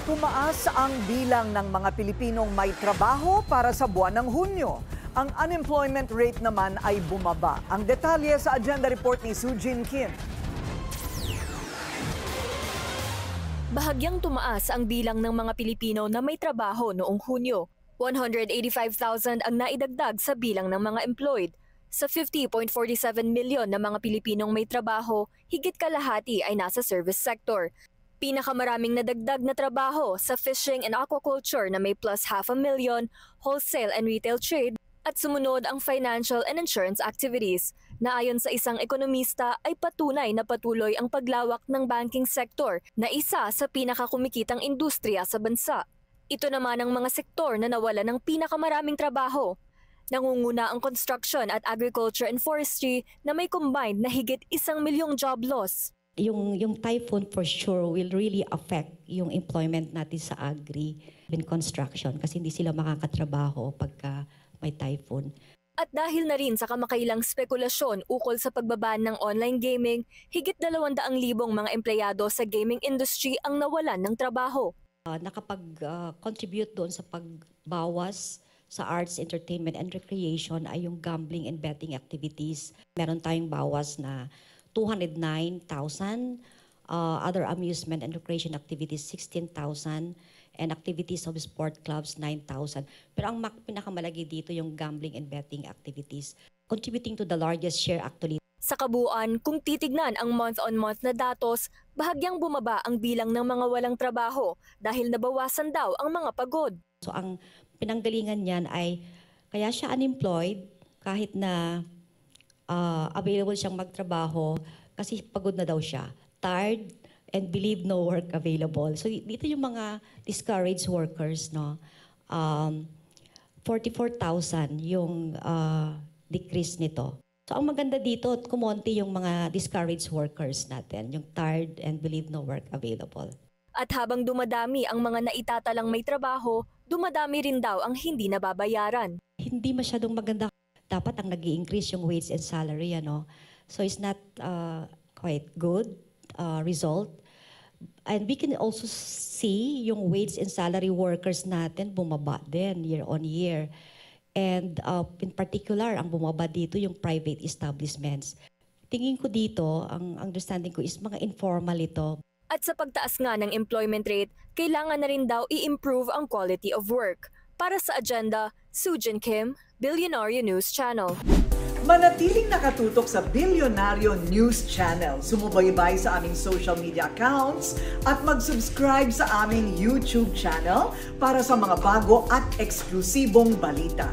Tumaas ang bilang ng mga Pilipinong may trabaho para sa buwan ng Hunyo. Ang unemployment rate naman ay bumaba. Ang detalye sa agenda report ni Sujin Kim. Bahagyang tumaas ang bilang ng mga Pilipino na may trabaho noong Hunyo. 185,000 ang naidagdag sa bilang ng mga employed. Sa 50.47 milyon na mga Pilipinong may trabaho, higit kalahati ay nasa service sector. Pinakamaraming nadagdag na trabaho sa fishing and aquaculture na may plus 500,000, wholesale and retail trade, at sumunod ang financial and insurance activities, na ayon sa isang ekonomista ay patunay na patuloy ang paglawak ng banking sector na isa sa pinakakumikitang industriya sa bansa. Ito naman ang mga sektor na nawala ng pinakamaraming trabaho. Nangunguna ang construction at agriculture and forestry na may combined na higit 1 milyong job loss. Yung typhoon for sure will really affect yung employment natin sa agri and construction kasi hindi sila makakatrabaho pagka may typhoon. At dahil na rin sa kamakailang spekulasyon ukol sa pagbaban ng online gaming, higit 200,000 mga empleyado sa gaming industry ang nawalan ng trabaho. Nakapag-contribute doon sa pagbawas sa arts, entertainment, and recreation ay yung gambling and betting activities. Meron tayong bawas na 209,000, other amusement and recreation activities 16,000, and activities of sport clubs 9,000. Pero ang pinakamalagi dito yung gambling and betting activities, contributing to the largest share actually. Sa kabuuan, kung titignan ang month-on-month na datos, bahagyang bumaba ang bilang ng mga walang trabaho dahil nabawasan daw ang mga pagod. So ang pinanggalingan niyan ay kaya siya unemployed kahit na available siyang magtrabaho kasi pagod na daw siya, tired, and believe no work available. So dito yung mga discouraged workers, no, 44,000 yung decrease nito. So ang maganda dito, kumonti yung mga discouraged workers natin, yung tired and believe no work available. At habang dumadami ang mga naitatalang may trabaho, dumadami rin daw ang hindi nababayaran. Hindi masyadong maganda. Dapat ang nag-i-increase yung wage and salary, ano. So it's not quite good result. And we can also see yung wage and salary workers natin bumaba din year on year. And in particular, ang bumaba dito yung private establishments. Tingin ko dito, ang understanding ko is mga informal ito. At sa pagtaas nga ng employment rate, kailangan na rin daw i-improve ang quality of work. Para sa agenda, Sujin Kim, Billionaire News Channel. Manatiling nakatutok sa Billionaire News Channel. Sumubaybay sa aming social media accounts at mag-subscribe sa aming YouTube channel para sa mga bago at eksklusibong balita.